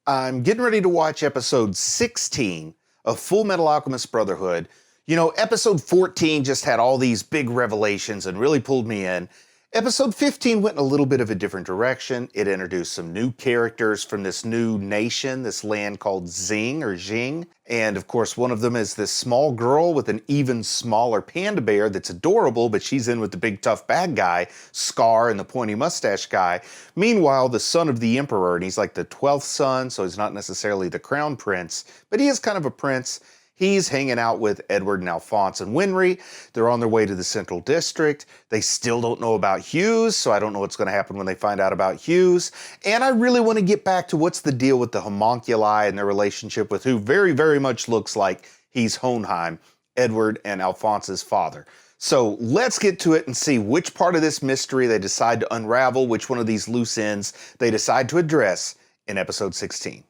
I'm getting ready to watch episode 16 of Full Metal Alchemist Brotherhood. You know, episode 14 just had all these big revelations and really pulled me in. Episode 15 went in a little bit of a different direction. It introduced some new characters from this new nation, this land called Xing. And of course, one of them is this small girl with an even smaller panda bear that's adorable, but she's in with the big tough bad guy, Scar, and the pointy mustache guy. Meanwhile, the son of the emperor, and he's like the 12th son, so he's not necessarily the crown prince, but he is kind of a prince. He's hanging out with Edward and Alphonse and Winry. They're on their way to the Central District. They still don't know about Hughes, so I don't know what's going to happen when they find out about Hughes. And I really want to get back to what's the deal with the homunculi and their relationship with who very, very much looks like he's Hohenheim, Edward and Alphonse's father. So let's get to it and see which part of this mystery they decide to unravel, which one of these loose ends they decide to address in episode 16.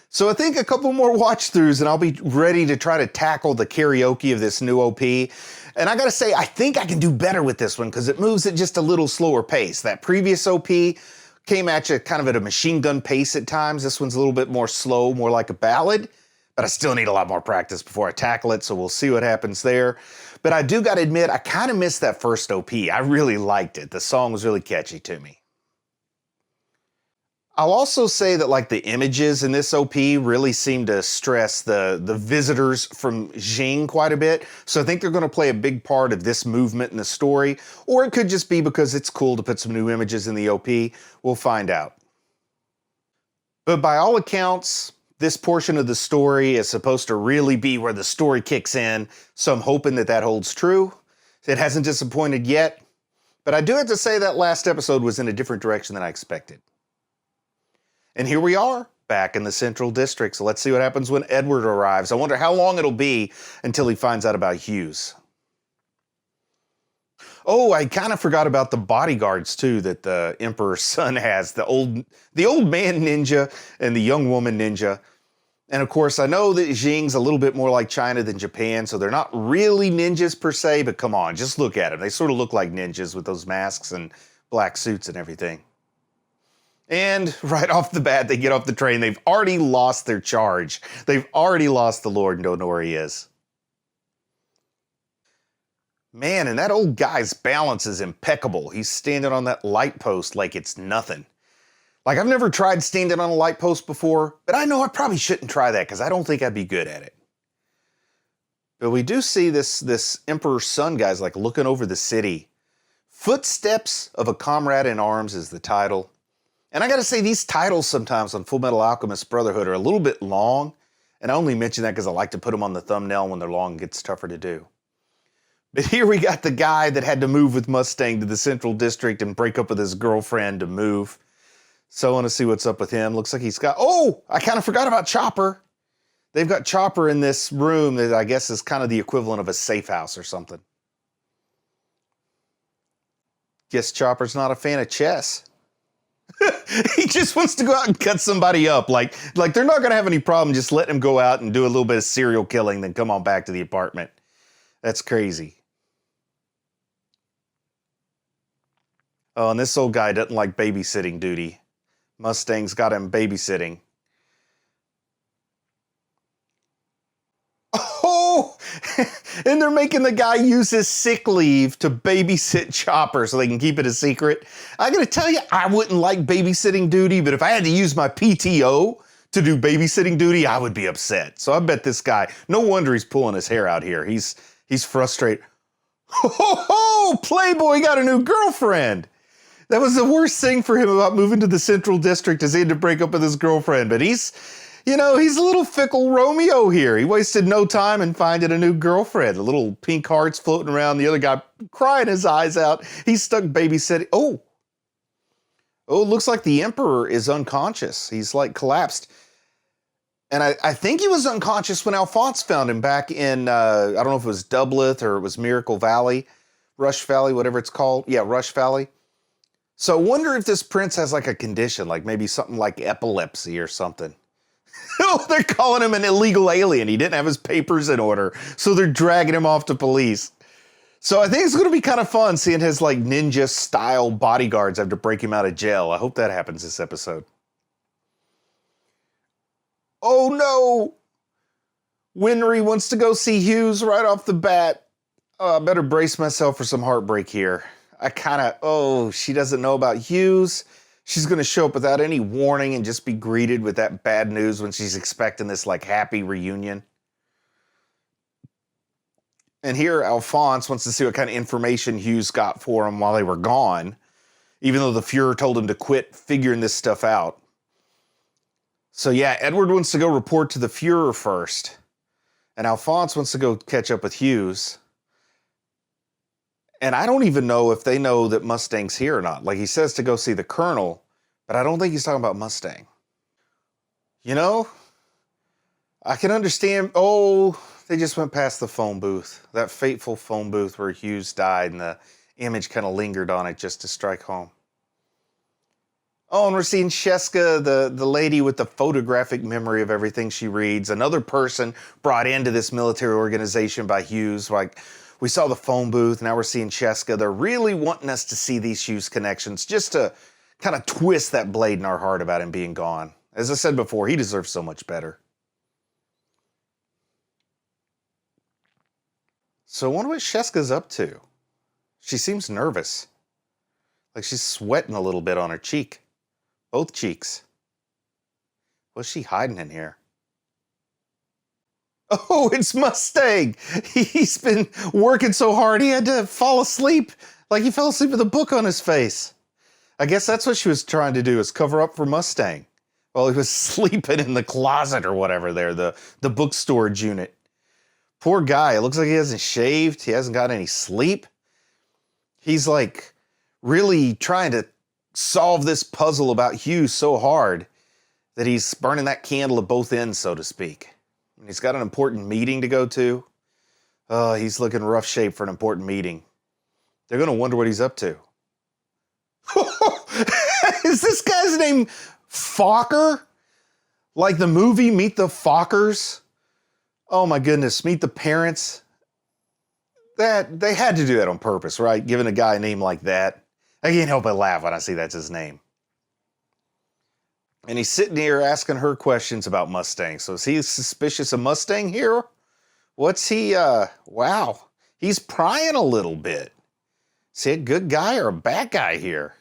So I think a couple more watch throughs and I'll be ready to try to tackle the karaoke of this new OP. And I gotta say, I think I can do better with this one because it moves at just a little slower pace. That previous OP came at you kind of at a machine gun pace at times. This one's a little bit more slow, more like a ballad, but I still need a lot more practice before I tackle it, so we'll see what happens there. But I do gotta admit, I kind of missed that first OP. I really liked it. The song was really catchy to me. I'll also say that like the images in this OP really seem to stress the visitors from Xing quite a bit. So I think they're going to play a big part of this movement in the story. Or it could just be because it's cool to put some new images in the OP. We'll find out. But by all accounts, this portion of the story is supposed to really be where the story kicks in. So I'm hoping that that holds true. It hasn't disappointed yet. But I do have to say that last episode was in a different direction than I expected. And here we are, back in the Central District. So let's see what happens when Edward arrives. I wonder how long it'll be until he finds out about Hughes. Oh, I kind of forgot about the bodyguards too that the Emperor's son has. The old man ninja and the young woman ninja. And of course, I know that Xing's a little bit more like China than Japan, so they're not really ninjas per se, but come on, just look at them. They sort of look like ninjas with those masks and black suits and everything. And right off the bat, they get off the train. They've already lost their charge. They've already lost the Lord and don't know where he is. Man, and that old guy's balance is impeccable. He's standing on that light post like it's nothing. Like, I've never tried standing on a light post before, but I know I probably shouldn't try that because I don't think I'd be good at it. But we do see this Emperor's son guy's like looking over the city. Footsteps of a Comrade in Arms is the title. And I gotta say, these titles sometimes on Full Metal Alchemist Brotherhood are a little bit long, and I only mention that because I like to put them on the thumbnail when they're long. It gets tougher to do. But here we got the guy that had to move with Mustang to the Central District and break up with his girlfriend to move. So I want to see what's up with him. Looks like he's got... Oh! I kind of forgot about Chopper. They've got Chopper in this room that I guess is kind of the equivalent of a safe house or something. Guess Chopper's not a fan of chess. He just wants to go out and cut somebody up. Like they're not going to have any problem just letting him go out and do a little bit of serial killing, then come on back to the apartment. That's crazy. Oh, and this old guy doesn't like babysitting duty. Mustang's got him babysitting. Oh! And they're making the guy use his sick leave to babysit Chopper so they can keep it a secret. I gotta tell you, I wouldn't like babysitting duty, but if I had to use my PTO to do babysitting duty, I would be upset. So I bet this guy, no wonder he's pulling his hair out here. He's frustrated. Ho, ho, ho! Playboy got a new girlfriend! That was the worst thing for him about moving to the Central District is he had to break up with his girlfriend, but he's a little fickle Romeo here. He wasted no time in finding a new girlfriend. The little pink hearts floating around. The other guy crying his eyes out. He's stuck babysitting. Oh, it looks like the Emperor is unconscious. He's like collapsed. And I think he was unconscious when Alphonse found him back in, I don't know if it was Doubleth or it was Miracle Valley, Rush Valley, whatever it's called. Yeah, Rush Valley. So I wonder if this prince has like a condition, like maybe something like epilepsy or something. Oh, they're calling him an illegal alien. He didn't have his papers in order. So they're dragging him off to police. So I think it's going to be kind of fun seeing his like ninja style bodyguards have to break him out of jail. I hope that happens this episode. Oh no! Winry wants to go see Hughes right off the bat. Oh, I better brace myself for some heartbreak here. She doesn't know about Hughes. She's going to show up without any warning and just be greeted with that bad news when she's expecting this like happy reunion. And here Alphonse wants to see what kind of information Hughes got for him while they were gone, even though the Fuhrer told him to quit figuring this stuff out. So yeah, Edward wants to go report to the Fuhrer first. And Alphonse wants to go catch up with Hughes. And I don't even know if they know that Mustang's here or not. Like, he says to go see the Colonel, but I don't think he's talking about Mustang. You know, I can understand. Oh, they just went past the phone booth. That fateful phone booth where Hughes died, and the image kind of lingered on it just to strike home. Oh, and we're seeing Sheska, the lady with the photographic memory of everything she reads. Another person brought into this military organization by Hughes. Like, we saw the phone booth, now we're seeing Sheska. They're really wanting us to see these Hughes connections just to kind of twist that blade in our heart about him being gone. As I said before, he deserves so much better. So I wonder what Sheska's up to. She seems nervous. Like she's sweating a little bit on her cheek. Both cheeks. What's she hiding in here? Oh, it's Mustang! He's been working so hard he had to fall asleep. Like he fell asleep with a book on his face. I guess that's what she was trying to do, is cover up for Mustang. While he was sleeping in the closet or whatever there, the book storage unit. Poor guy, it looks like he hasn't shaved. He hasn't got any sleep. He's like really trying to solve this puzzle about Hughes so hard that he's burning that candle at both ends, so to speak. And he's got an important meeting to go to. Oh, he's looking rough shape for an important meeting. They're going to wonder what he's up to. Is this guy's name Fokker? Like the movie Meet the Fockers? Oh my goodness, Meet the Parents. That they had to do that on purpose, right? Giving a guy a name like that. I can't help but laugh when I see that's his name. And he's sitting here asking her questions about Mustang. So is he suspicious of Mustang here? What's he, wow. He's prying a little bit. Is he a good guy or a bad guy here?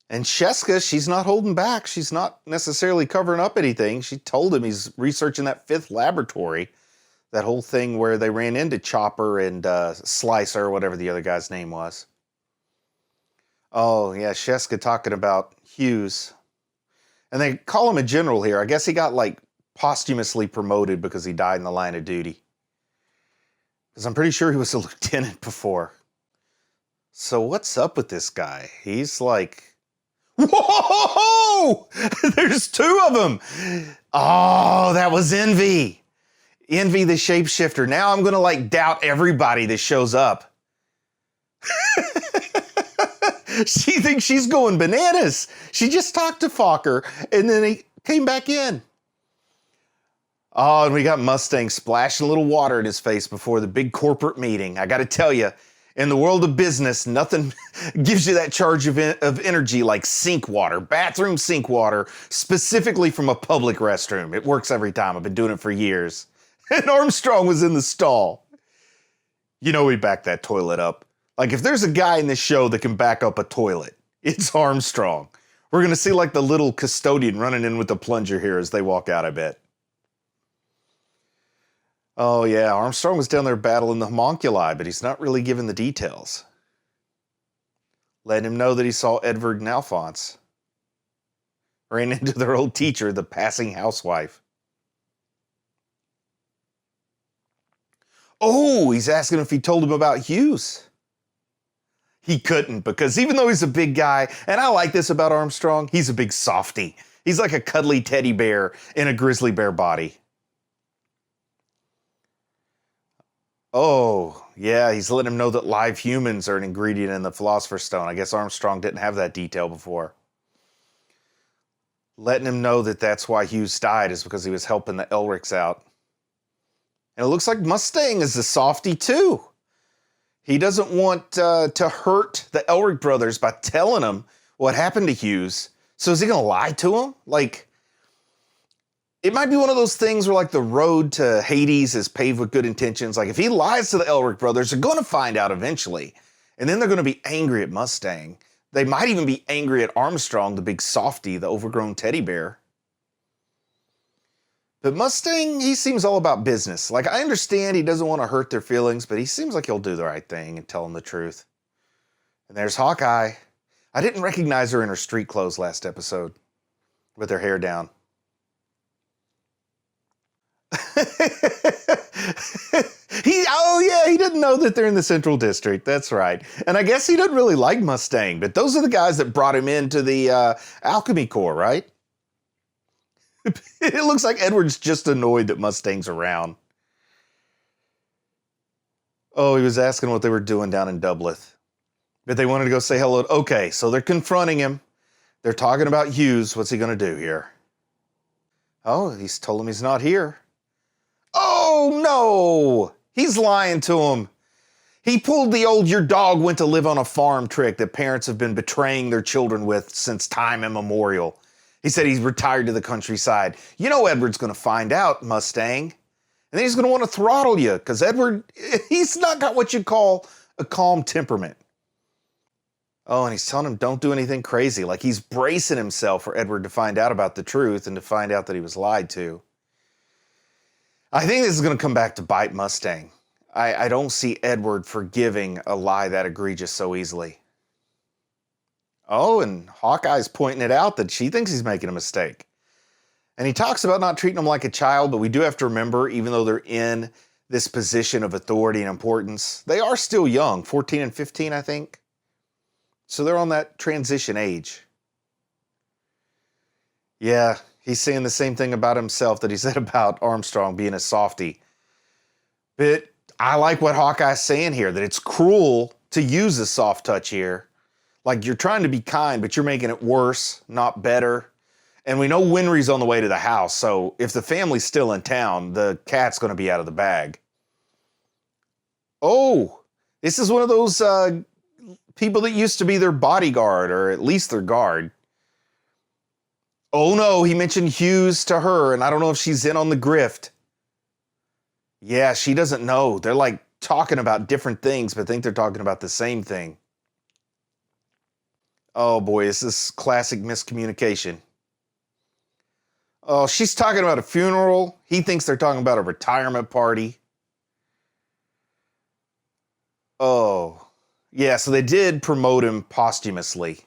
And Sheska, she's not holding back. She's not necessarily covering up anything. She told him he's researching that fifth laboratory. That whole thing where they ran into Chopper and Slicer, or whatever the other guy's name was. Oh, yeah, Sheska talking about Hughes. And they call him a general here. I guess he got, like, posthumously promoted because he died in the line of duty. Because I'm pretty sure he was a lieutenant before. So what's up with this guy? He's like... Whoa! There's two of them! Oh, that was Envy. Envy the shapeshifter. Now I'm going to, like, doubt everybody that shows up. She thinks she's going bananas. She just talked to Fokker, and then he came back in. Oh, and we got Mustang splashing a little water in his face before the big corporate meeting. I got to tell you, in the world of business, nothing gives you that charge of energy like sink water, bathroom sink water, specifically from a public restroom. It works every time. I've been doing it for years. And Armstrong was in the stall. You know, he backed that toilet up. Like, if there's a guy in this show that can back up a toilet, it's Armstrong. We're going to see, like, the little custodian running in with the plunger here as they walk out, I bet. Oh, yeah, Armstrong was down there battling the homunculi, but he's not really giving the details. Letting him know that he saw Edward and Alphonse. Ran into their old teacher, the passing housewife. Oh, he's asking if he told him about Hughes. He couldn't, because even though he's a big guy, and I like this about Armstrong, he's a big softy. He's like a cuddly teddy bear in a grizzly bear body. Oh, yeah, he's letting him know that live humans are an ingredient in the Philosopher's Stone. I guess Armstrong didn't have that detail before. Letting him know that that's why Hughes died, is because he was helping the Elrics out. And it looks like Mustang is a softy too. He doesn't want to hurt the Elric brothers by telling them what happened to Hughes. So is he going to lie to him? Like, It might be one of those things where, like, the road to Hades is paved with good intentions. Like, if he lies to the Elric brothers, they're going to find out eventually. And then they're going to be angry at Mustang. They might even be angry at Armstrong, the big softy, the overgrown teddy bear. But Mustang, he seems all about business. Like, I understand he doesn't want to hurt their feelings, but he seems like he'll do the right thing and tell them the truth. And there's Hawkeye. I didn't recognize her in her street clothes last episode with her hair down. He didn't know that they're in the Central District. That's right. And I guess he doesn't really like Mustang, but those are the guys that brought him into the Alchemy Corps, right? It looks like Edward's just annoyed that Mustang's around. Oh, he was asking what they were doing down in Dubleth. But they wanted to go say hello. Okay, so they're confronting him. They're talking about Hughes. What's he going to do here? Oh, he's told him he's not here. Oh, no! He's lying to him. He pulled the old your dog went to live on a farm trick that parents have been betraying their children with since time immemorial. He said he's retired to the countryside. You know Edward's going to find out, Mustang. And then he's going to want to throttle you, because Edward, he's not got what you call a calm temperament. Oh, and he's telling him don't do anything crazy. Like he's bracing himself for Edward to find out about the truth and to find out that he was lied to. I think this is going to come back to bite Mustang. I don't see Edward forgiving a lie that egregious so easily. Oh, and Hawkeye's pointing it out that she thinks he's making a mistake. And he talks about not treating them like a child, but we do have to remember, even though they're in this position of authority and importance, they are still young, 14 and 15, I think. So they're on that transition age. Yeah, he's saying the same thing about himself that he said about Armstrong being a softy. But I like what Hawkeye's saying here, that it's cruel to use a soft touch here. Like you're trying to be kind, but you're making it worse, not better. And we know Winry's on the way to the house, so if the family's still in town, the cat's going to be out of the bag. Oh, this is one of those people that used to be their bodyguard, or at least their guard. Oh no, he mentioned Hughes to her, and I don't know if she's in on the grift. Yeah, she doesn't know. They're like talking about different things, but think they're talking about the same thing. Oh boy, this is classic miscommunication. Oh, she's talking about a funeral. He thinks they're talking about a retirement party. Oh, yeah, so they did promote him posthumously.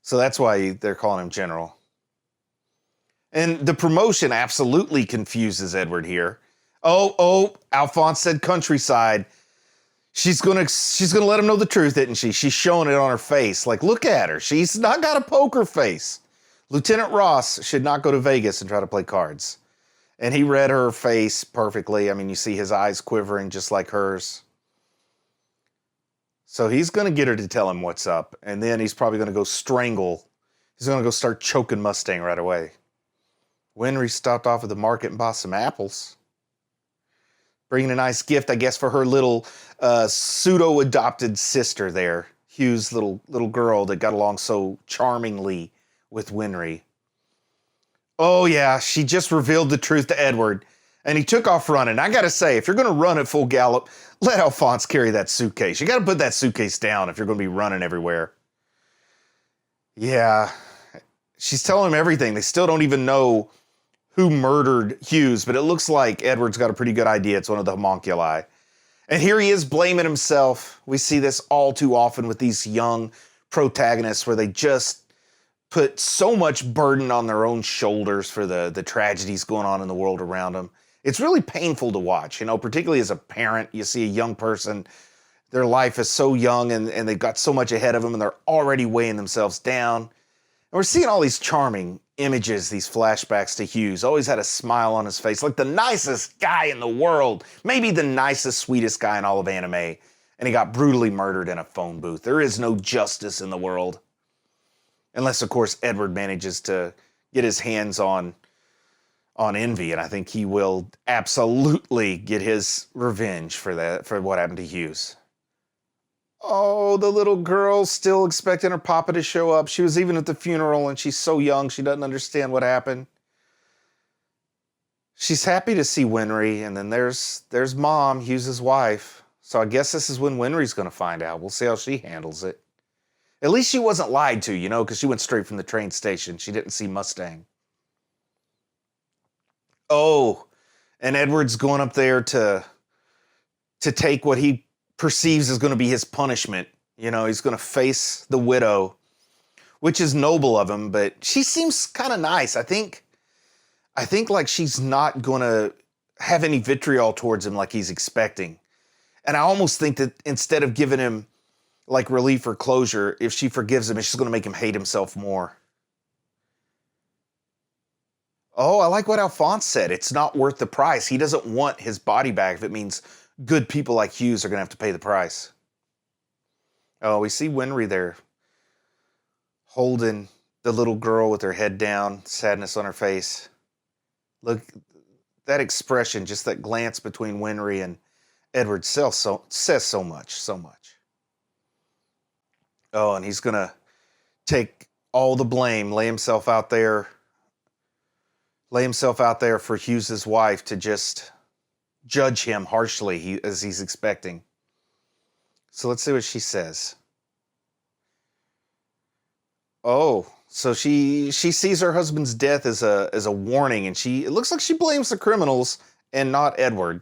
So that's why they're calling him general. And the promotion absolutely confuses Edward here. Oh, Alphonse said countryside. She's gonna let him know the truth, isn't she? She's showing it on her face. Like, look at her. She's not got a poker face. Lieutenant Ross should not go to Vegas and try to play cards. And he read her face perfectly. I mean, you see his eyes quivering just like hers. So he's going to get her to tell him what's up. And then he's probably going to go strangle. He's going to go start choking Mustang right away. Winry stopped off at the market and bought some apples. Bringing a nice gift, I guess, for her little pseudo-adopted sister there. Hugh's little girl that got along so charmingly with Winry. Oh yeah, she just revealed the truth to Edward. And he took off running. I gotta say, if you're gonna run at full gallop, let Alphonse carry that suitcase. You gotta put that suitcase down if you're gonna be running everywhere. Yeah, she's telling him everything. They still don't even know who murdered Hughes, but it looks like Edward's got a pretty good idea. It's one of the homunculi. And here he is blaming himself. We see this all too often with these young protagonists where they just put so much burden on their own shoulders for the tragedies going on in the world around them. It's really painful to watch, you know, particularly as a parent. You see a young person, their life is so young and they've got so much ahead of them and they're already weighing themselves down. And we're seeing all these charming images, these flashbacks to Hughes. Always had a smile on his face, like the nicest guy in the world. Maybe the nicest, sweetest guy in all of anime. And he got brutally murdered in a phone booth. There is no justice in the world. Unless, of course, Edward manages to get his hands on Envy, and I think he will absolutely get his revenge for what happened to Hughes. Oh, the little girl still expecting her papa to show up. She was even at the funeral, and she's so young, she doesn't understand what happened. She's happy to see Winry, and then there's Mom, Hughes's wife. So I guess this is when Winry's going to find out. We'll see how she handles it. At least she wasn't lied to, because she went straight from the train station. She didn't see Mustang. Oh, and Edward's going up there to take what he perceives as going to be his punishment. He's going to face the widow, which is noble of him, but she seems kind of nice. I think like she's not going to have any vitriol towards him like he's expecting. And I almost think that instead of giving him like relief or closure, if she forgives him, it's just going to make him hate himself more. Oh, I like what Alphonse said. It's not worth the price. He doesn't want his body back if it means good people like Hughes are going to have to pay the price. Oh, we see Winry there holding the little girl with her head down, sadness on her face. Look, that expression, just that glance between Winry and Edward says so much. Oh, and he's going to take all the blame, lay himself out there for Hughes's wife to just judge him harshly as he's expecting. So let's see what she says. Oh, so she sees her husband's death as a warning, and it looks like she blames the criminals and not Edward.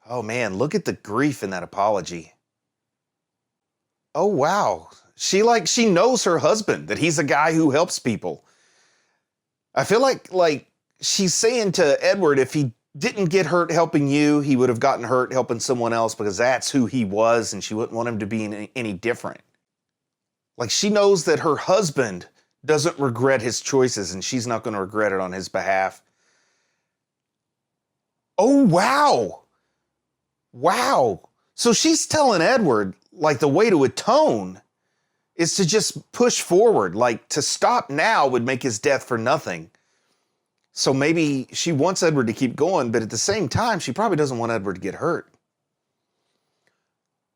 Oh man, look at the grief in that apology. Oh wow. She knows her husband, that he's a guy who helps people. I feel like she's saying to Edward, if he didn't get hurt helping you, he would have gotten hurt helping someone else, because that's who he was, and she wouldn't want him to be any different. Like, she knows that her husband doesn't regret his choices, and she's not going to regret it on his behalf. Oh, wow. Wow. So she's telling Edward, like, the way to atone is to just push forward. Like, to stop now would make his death for nothing. So maybe she wants Edward to keep going, but at the same time, she probably doesn't want Edward to get hurt.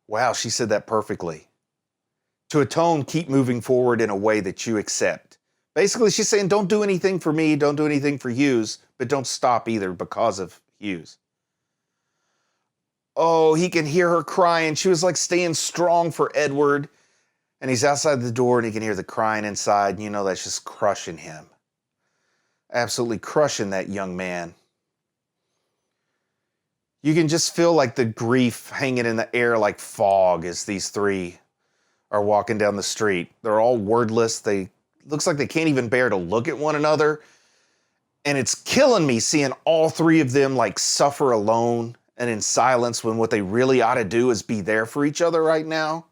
Wow, she said that perfectly. To atone, keep moving forward in a way that you accept. Basically, she's saying, don't do anything for me, don't do anything for Hughes, but don't stop either because of Hughes. Oh, he can hear her crying. She was like staying strong for Edward. And he's outside the door and he can hear the crying inside. And that's just crushing him. Absolutely crushing that young man. You can just feel like the grief hanging in the air like fog as these three are walking down the street. They're all wordless. Looks like they can't even bear to look at one another. And it's killing me seeing all three of them like suffer alone and in silence when what they really ought to do is be there for each other right now.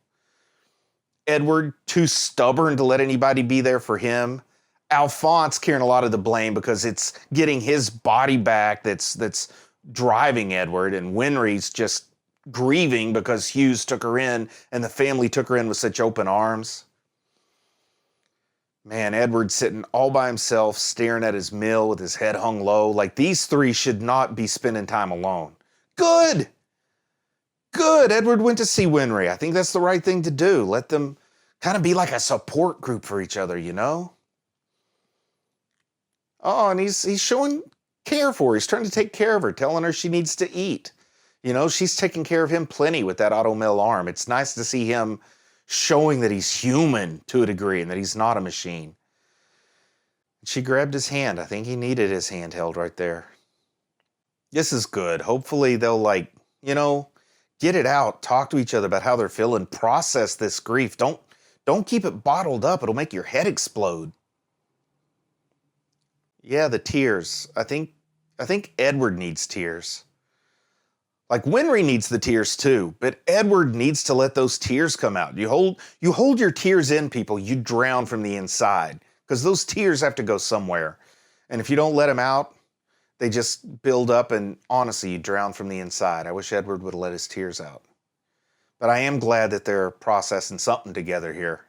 Edward, too stubborn to let anybody be there for him. Alphonse carrying a lot of the blame because it's getting his body back that's driving Edward, and Winry's just grieving because Hughes took her in and the family took her in with such open arms. Man, Edward's sitting all by himself, staring at his mill with his head hung low. Like, these three should not be spending time alone. Good! Good! Edward went to see Winry. I think that's the right thing to do. Let them kind of be like a support group for each other, Oh, and he's showing care for her. He's trying to take care of her, telling her she needs to eat. She's taking care of him plenty with that Automill arm. It's nice to see him showing that he's human to a degree and that he's not a machine. She grabbed his hand. I think he needed his hand held right there. This is good. Hopefully they'll get it out, talk to each other about how they're feeling, process this grief. Don't keep it bottled up. It'll make your head explode. Yeah, the tears. I think Edward needs tears. Like, Winry needs the tears too, but Edward needs to let those tears come out. You hold your tears in, people, you drown from the inside, because those tears have to go somewhere. And if you don't let them out, they just build up, and honestly, you drown from the inside. I wish Edward would have let his tears out. But I am glad that they're processing something together here.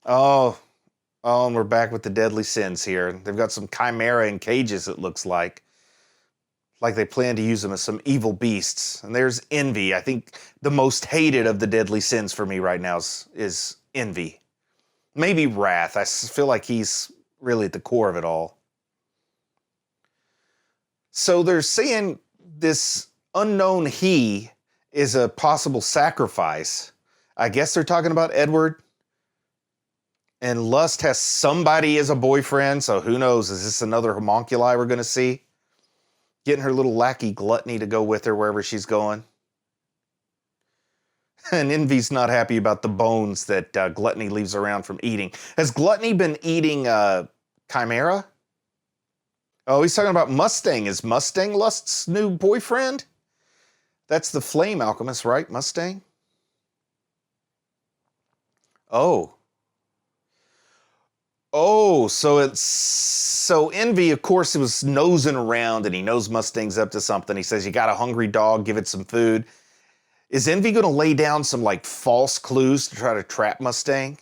Oh, and we're back with the deadly sins here. They've got some chimera in cages, it looks like. Like they plan to use them as some evil beasts. And there's envy. I think the most hated of the deadly sins for me right now is envy. Maybe wrath. I feel like he's really at the core of it all. So they're saying this unknown he is a possible sacrifice. I guess they're talking about Edward. And Lust has somebody as a boyfriend, so who knows? Is this another homunculi we're going to see? Getting her little lackey Gluttony to go with her wherever she's going. And Envy's not happy about the bones that Gluttony leaves around from eating. Has Gluttony been eating Chimera? Oh, he's talking about Mustang. Is Mustang Lust's new boyfriend? That's the Flame Alchemist, right? Mustang? Oh. Oh, so Envy, of course, he was nosing around and he knows Mustang's up to something. He says, you got a hungry dog, give it some food. Is Envy going to lay down some like false clues to try to trap Mustang?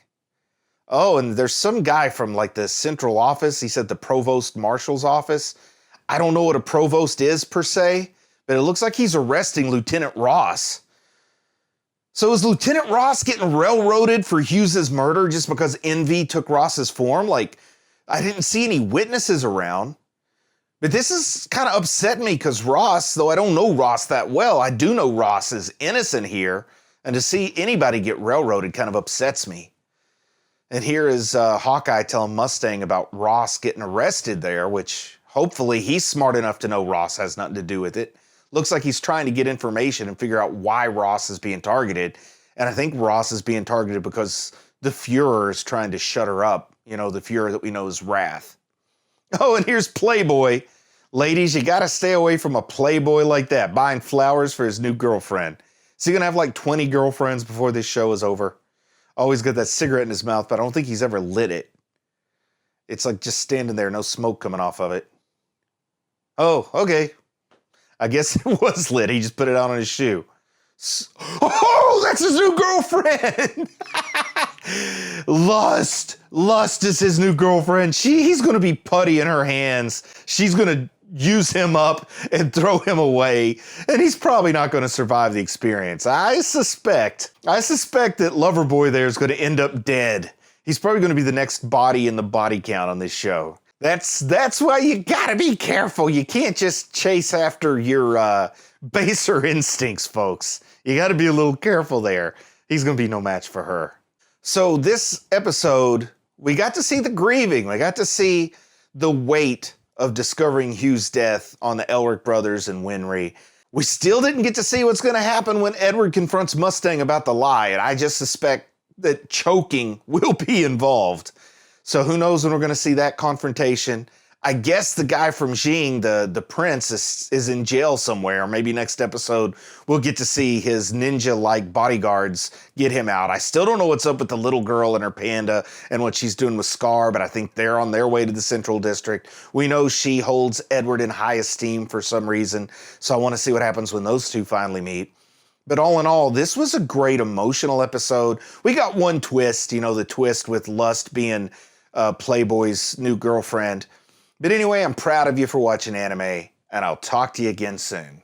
Oh, and there's some guy from like the central office. He said the provost marshal's office. I don't know what a provost is per se, but it looks like he's arresting Lieutenant Ross. So is Lieutenant Ross getting railroaded for Hughes's murder just because Envy took Ross's form? Like, I didn't see any witnesses around. But this is kind of upsetting me because Ross, though I don't know Ross that well, I do know Ross is innocent here. And to see anybody get railroaded kind of upsets me. And here is Hawkeye telling Mustang about Ross getting arrested there, which hopefully he's smart enough to know Ross has nothing to do with it. Looks like he's trying to get information and figure out why Ross is being targeted. And I think Ross is being targeted because the Fuhrer is trying to shut her up. You know, the Fuhrer that we know is Wrath. Oh, and here's Playboy. Ladies, you got to stay away from a Playboy like that, buying flowers for his new girlfriend. Is he going to have like 20 girlfriends before this show is over? Always got that cigarette in his mouth, but I don't think he's ever lit it. It's like just standing there, no smoke coming off of it. Oh, okay. I guess it was lit. He just put it out on his shoe. Oh, that's his new girlfriend. Lust is his new girlfriend. He's going to be putty in her hands. She's going to use him up and throw him away. And he's probably not going to survive the experience. I suspect that Loverboy there is going to end up dead. He's probably going to be the next body in the body count on this show. That's why you gotta be careful. You can't just chase after your baser instincts, folks. You gotta be a little careful there. He's gonna be no match for her. So this episode, we got to see the grieving. We got to see the weight of discovering Hugh's death on the Elric brothers and Winry. We still didn't get to see what's gonna happen when Edward confronts Mustang about the lie, and I just suspect that choking will be involved. So who knows when we're going to see that confrontation. I guess the guy from Jing, the prince, is in jail somewhere. Maybe next episode we'll get to see his ninja-like bodyguards get him out. I still don't know what's up with the little girl and her panda and what she's doing with Scar, but I think they're on their way to the Central District. We know she holds Edward in high esteem for some reason, so I want to see what happens when those two finally meet. But all in all, this was a great emotional episode. We got one twist, you know, the twist with Lust being Playboy's new girlfriend. But anyway, I'm proud of you for watching anime, and I'll talk to you again soon.